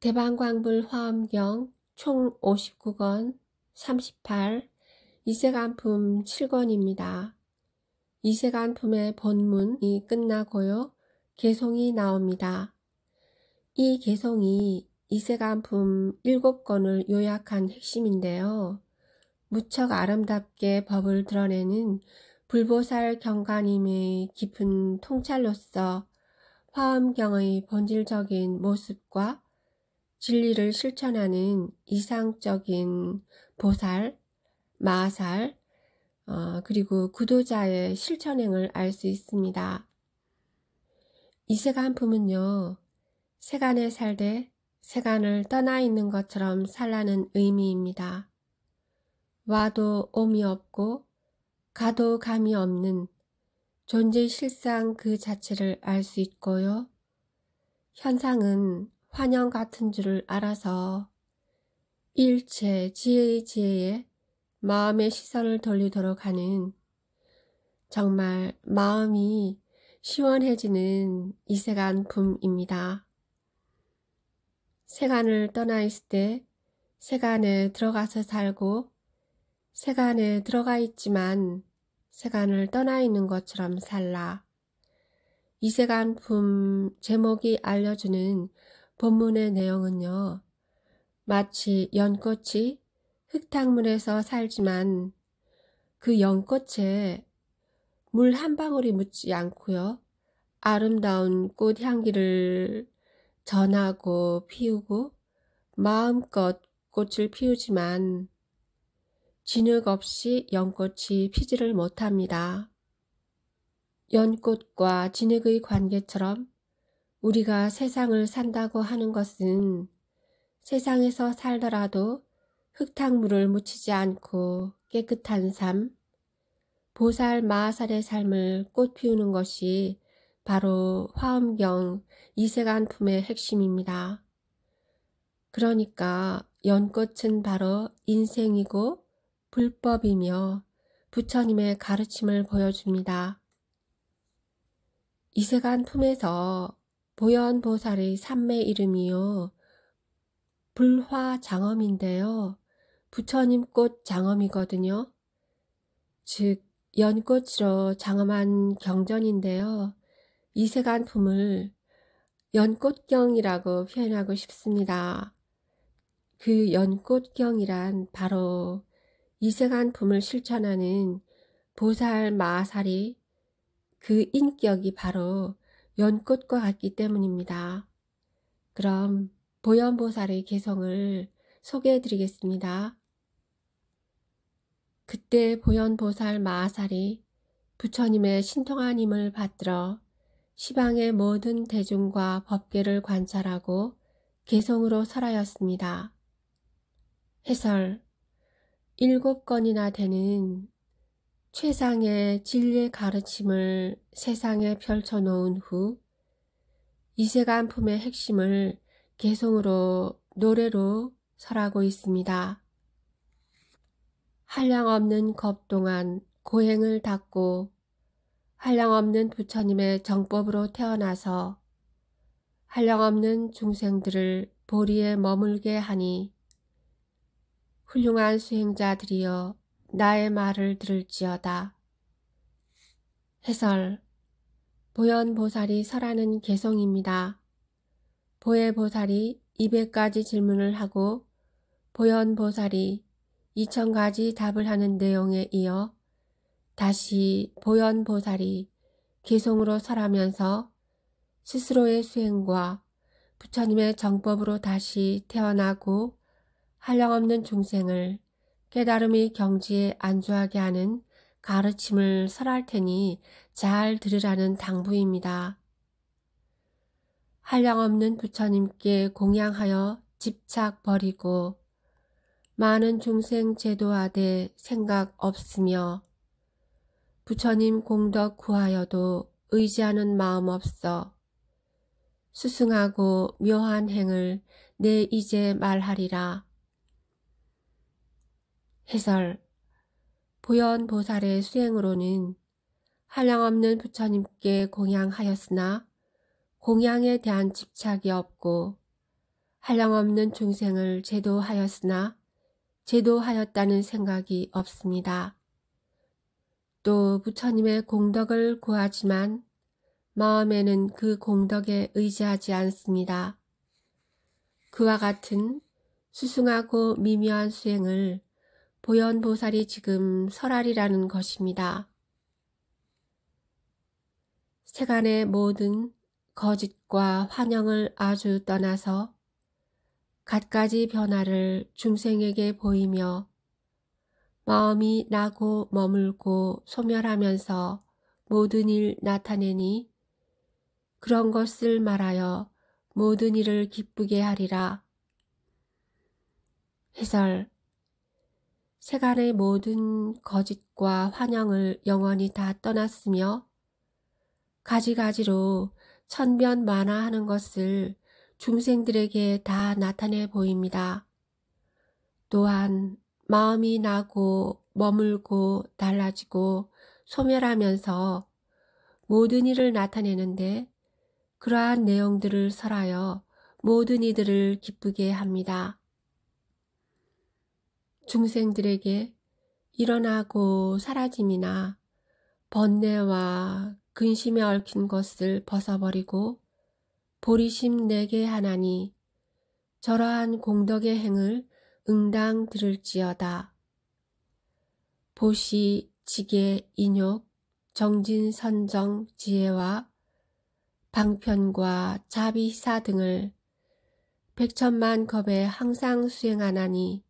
대방광불 화엄경 총 59권 38 이세간품 7권입니다. 이세간품의 본문이 끝나고요. 개송이 나옵니다. 이 개송이 이세간품 7권을 요약한 핵심인데요. 무척 아름답게 법을 드러내는 불보살 경가님의 깊은 통찰로서 화엄경의 본질적인 모습과 진리를 실천하는 이상적인 보살, 마살, 그리고 구도자의 실천행을 알 수 있습니다. 이세간품은요, 세간에 살되 세간을 떠나 있는 것처럼 살라는 의미입니다. 와도 옴이 없고 가도 감이 없는 존재 실상 그 자체를 알 수 있고요. 현상은 환영 같은 줄을 알아서 일체 지혜의 지혜에 마음의 시선을 돌리도록 하는 정말 마음이 시원해지는 이세간품입니다. 세간을 떠나 있을 때 세간에 들어가서 살고 세간에 들어가 있지만 세간을 떠나 있는 것처럼 살라. 이세간품 제목이 알려주는 본문의 내용은요. 마치 연꽃이 흙탕물에서 살지만 그 연꽃에 물 한 방울이 묻지 않고요. 아름다운 꽃향기를 전하고 피우고 마음껏 꽃을 피우지만 진흙 없이 연꽃이 피지를 못합니다. 연꽃과 진흙의 관계처럼 우리가 세상을 산다고 하는 것은 세상에서 살더라도 흙탕물을 묻히지 않고 깨끗한 삶, 보살 마살의 삶을 꽃 피우는 것이 바로 화엄경 이세간품의 핵심입니다. 그러니까 연꽃은 바로 인생이고 불법이며 부처님의 가르침을 보여줍니다. 이세간품에서 보현보살의 삼매 이름이요. 불화장엄인데요. 부처님 꽃 장엄이거든요. 즉 연꽃으로 장엄한 경전인데요. 이세간품을 연꽃경이라고 표현하고 싶습니다. 그 연꽃경이란 바로 이세간품을 실천하는 보살 마살이 그 인격이 바로 연꽃과 같기 때문입니다. 그럼 보현보살의 개성을 소개해 드리겠습니다. 그때 보현보살 마살이 부처님의 신통한 힘을 받들어 시방의 모든 대중과 법계를 관찰하고 개성으로 설하였습니다. 해설 7권이나 되는 최상의 진리의 가르침을 세상에 펼쳐놓은 후 이세간품의 핵심을 개성으로 노래로 설하고 있습니다. 한량없는 겁 동안 고행을 닦고 한량없는 부처님의 정법으로 태어나서 한량없는 중생들을 보리에 머물게 하니 훌륭한 수행자들이여 나의 말을 들을지어다. 해설 보현보살이 설하는 개성입니다. 보혜보살이 200가지 질문을 하고 보현보살이 2000가지 답을 하는 내용에 이어 다시 보현보살이 개성으로 설하면서 스스로의 수행과 부처님의 정법으로 다시 태어나고 한량없는 중생을 깨달음의 경지에 안주하게 하는 가르침을 설할 테니 잘 들으라는 당부입니다. 한량없는 부처님께 공양하여 집착 버리고 많은 중생 제도하되 생각 없으며 부처님 공덕 구하여도 의지하는 마음 없어 수승하고 묘한 행을 내 이제 말하리라. 해설 보현보살의 수행으로는 한량없는 부처님께 공양하였으나 공양에 대한 집착이 없고 한량없는 중생을 제도하였으나 제도하였다는 생각이 없습니다. 또 부처님의 공덕을 구하지만 마음에는 그 공덕에 의지하지 않습니다. 그와 같은 수승하고 미묘한 수행을 보현보살이 지금 설하리라는 것입니다. 세간의 모든 거짓과 환영을 아주 떠나서 갖가지 변화를 중생에게 보이며 마음이 나고 머물고 소멸하면서 모든 일 나타내니 그런 것을 말하여 모든 일을 기쁘게 하리라. 해설. 세간의 모든 거짓과 환영을 영원히 다 떠났으며 가지가지로 천변만화하는 것을 중생들에게 다 나타내 보입니다. 또한 마음이 나고 머물고 달라지고 소멸하면서 모든 일을 나타내는데 그러한 내용들을 설하여 모든 이들을 기쁘게 합니다. 중생들에게 일어나고 사라짐이나 번뇌와 근심에 얽힌 것을 벗어버리고 보리심 내게 하나니 저러한 공덕의 행을 응당 들을지어다. 보시, 지계, 인욕, 정진, 선정, 지혜와 방편과 자비사 등을 백천만 겁에 항상 수행하나니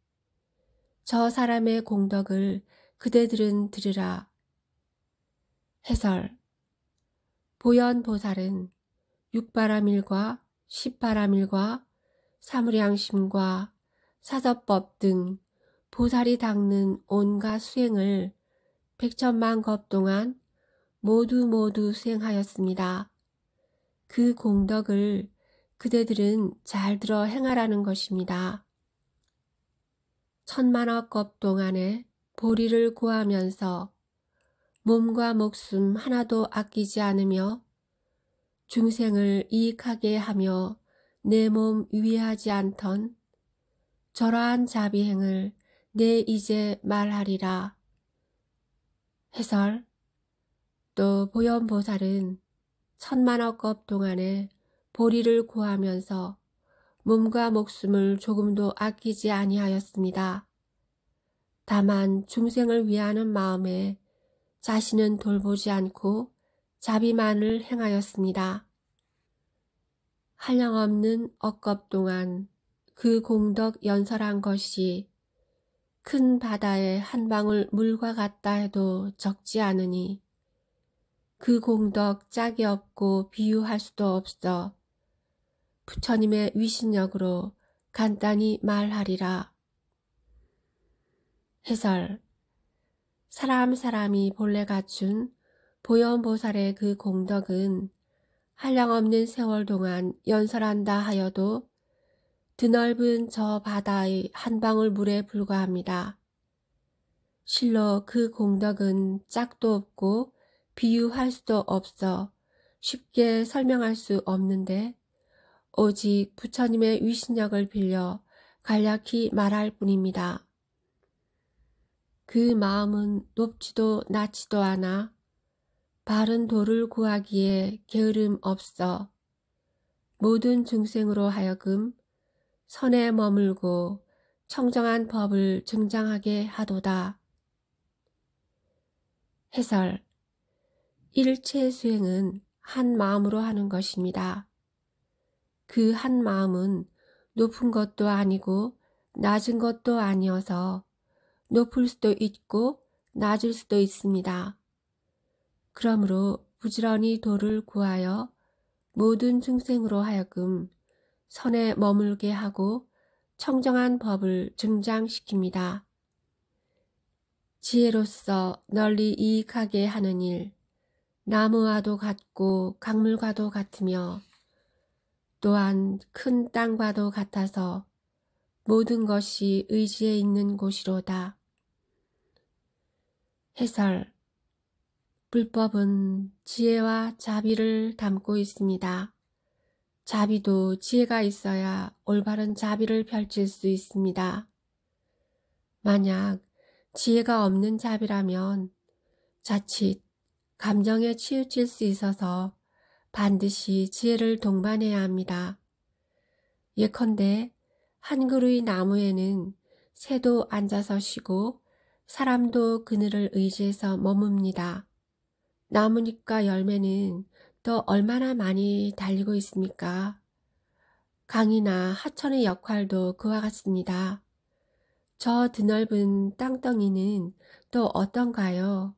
저 사람의 공덕을 그대들은 들으라. 해설. 보현보살은 육바라밀과 십바라밀과 사무량심과 사서법 등 보살이 닦는 온갖 수행을 백천만 겁 동안 모두 수행하였습니다. 그 공덕을 그대들은 잘 들어 행하라는 것입니다. 천만억 겁 동안에 보리를 구하면서 몸과 목숨 하나도 아끼지 않으며 중생을 이익하게 하며 내 몸 위해하지 않던 저러한 자비행을 내 이제 말하리라. 해설. 또 보현보살은 천만억 겁 동안에 보리를 구하면서 몸과 목숨을 조금도 아끼지 아니하였습니다. 다만 중생을 위하는 마음에 자신은 돌보지 않고 자비만을 행하였습니다. 한량없는 억겁 동안 그 공덕 연설한 것이 큰 바다의 한 방울 물과 같다 해도 적지 않으니 그 공덕 짝이 없고 비유할 수도 없어 부처님의 위신력으로 간단히 말하리라. 해설. 사람이 본래 갖춘 보현보살의 그 공덕은 한량없는 세월 동안 연설한다 하여도 드넓은 저 바다의 한 방울 물에 불과합니다. 실로 그 공덕은 짝도 없고 비유할 수도 없어 쉽게 설명할 수 없는데 오직 부처님의 위신력을 빌려 간략히 말할 뿐입니다. 그 마음은 높지도 낮지도 않아 바른 도를 구하기에 게으름 없어 모든 중생으로 하여금 선에 머물고 청정한 법을 증장하게 하도다. 해설. 일체 수행은 한 마음으로 하는 것입니다. 그 한 마음은 높은 것도 아니고 낮은 것도 아니어서 높을 수도 있고 낮을 수도 있습니다. 그러므로 부지런히 도를 구하여 모든 중생으로 하여금 선에 머물게 하고 청정한 법을 증장시킵니다. 지혜로서 널리 이익하게 하는 일, 나무와도 같고 강물과도 같으며 또한 큰 땅과도 같아서 모든 것이 의지에 있는 곳이로다. 해설. 불법은 지혜와 자비를 담고 있습니다. 자비도 지혜가 있어야 올바른 자비를 펼칠 수 있습니다. 만약 지혜가 없는 자비라면 자칫 감정에 치우칠 수 있어서 반드시 지혜를 동반해야 합니다. 예컨대 한 그루의 나무에는 새도 앉아서 쉬고 사람도 그늘을 의지해서 머뭅니다. 나뭇잎과 열매는 또 얼마나 많이 달리고 있습니까? 강이나 하천의 역할도 그와 같습니다. 저 드넓은 땅덩이는 또 어떤가요?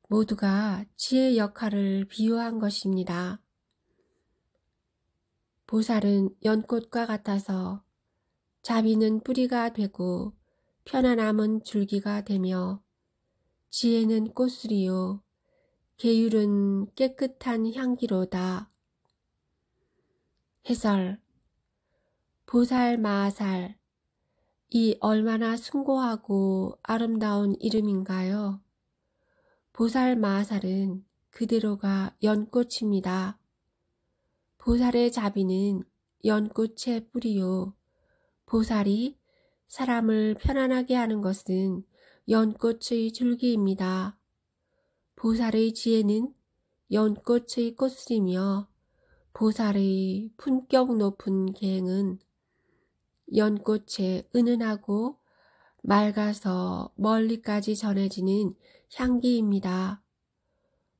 모두가 지혜의 역할을 비유한 것입니다. 보살은 연꽃과 같아서 자비는 뿌리가 되고 편안함은 줄기가 되며 지혜는 꽃술이요 계율은 깨끗한 향기로다. 해설. 보살 마하살, 이 얼마나 숭고하고 아름다운 이름인가요? 보살 마하살은 그대로가 연꽃입니다. 보살의 자비는 연꽃의 뿌리요. 보살이 사람을 편안하게 하는 것은 연꽃의 줄기입니다. 보살의 지혜는 연꽃의 꽃술이며 보살의 품격 높은 계행은 연꽃의 은은하고 맑아서 멀리까지 전해지는 향기입니다.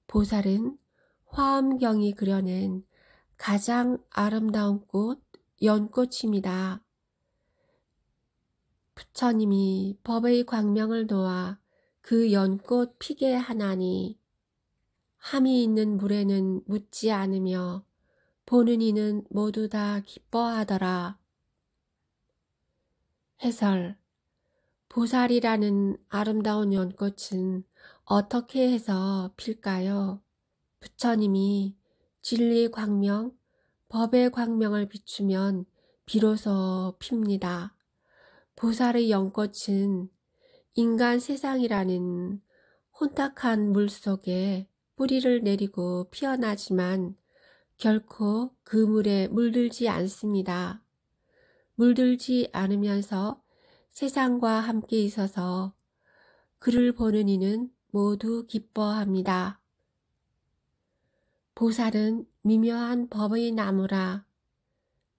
보살은 화엄경이 그려낸 가장 아름다운 꽃 연꽃입니다. 부처님이 법의 광명을 놓아 그 연꽃 피게 하나니 함이 있는 물에는 묻지 않으며 보는 이는 모두 다 기뻐하더라. 해설. 보살이라는 아름다운 연꽃은 어떻게 해서 필까요? 부처님이 진리의 광명, 법의 광명을 비추면 비로소 핍니다. 보살의 연꽃은 인간 세상이라는 혼탁한 물 속에 뿌리를 내리고 피어나지만 결코 그 물에 물들지 않습니다. 물들지 않으면서 세상과 함께 있어서 그를 보는 이는 모두 기뻐합니다. 보살은 미묘한 법의 나무라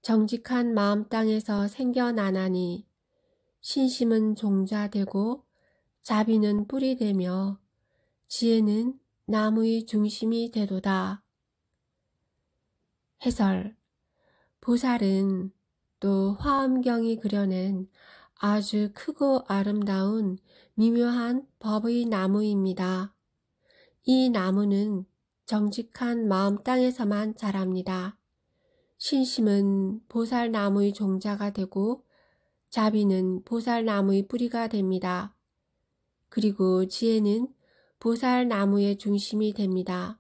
정직한 마음 땅에서 생겨나나니 신심은 종자되고 자비는 뿌리 되며 지혜는 나무의 중심이 되도다. 해설. 보살은 또 화엄경이 그려낸 아주 크고 아름다운 미묘한 법의 나무입니다. 이 나무는 정직한 마음 땅에서만 자랍니다. 신심은 보살나무의 종자가 되고 자비는 보살나무의 뿌리가 됩니다. 그리고 지혜는 보살나무의 중심이 됩니다.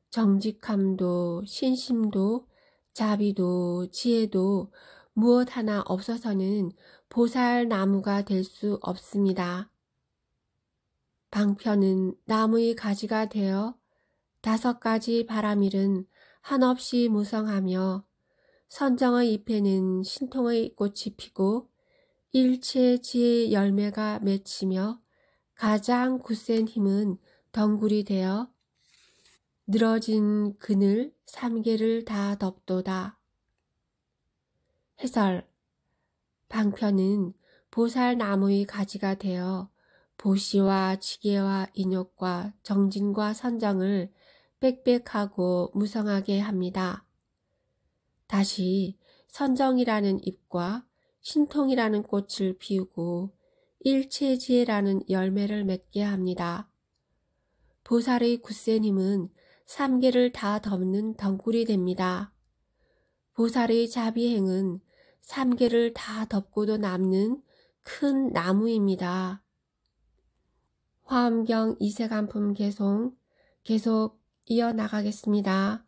정직함도 신심도 자비도 지혜도 무엇 하나 없어서는 보살나무가 될 수 없습니다. 방편은 나무의 가지가 되어 5가지 바람일은 한없이 무성하며 선정의 잎에는 신통의 꽃이 피고 일체 지혜의 열매가 맺히며 가장 굳센 힘은 덩굴이 되어 늘어진 그늘 3개를 다 덮도다. 해설. 방편은 보살나무의 가지가 되어 보시와 지계와 인욕과 정진과 선정을 빽빽하고 무성하게 합니다. 다시 선정이라는 잎과 신통이라는 꽃을 피우고 일체지혜라는 열매를 맺게 합니다. 보살의 굳센 힘은 3개를 다 덮는 덩굴이 됩니다. 보살의 자비행은 3개를 다 덮고도 남는 큰 나무입니다. 화엄경 이세간품 개송 계속 이어나가겠습니다.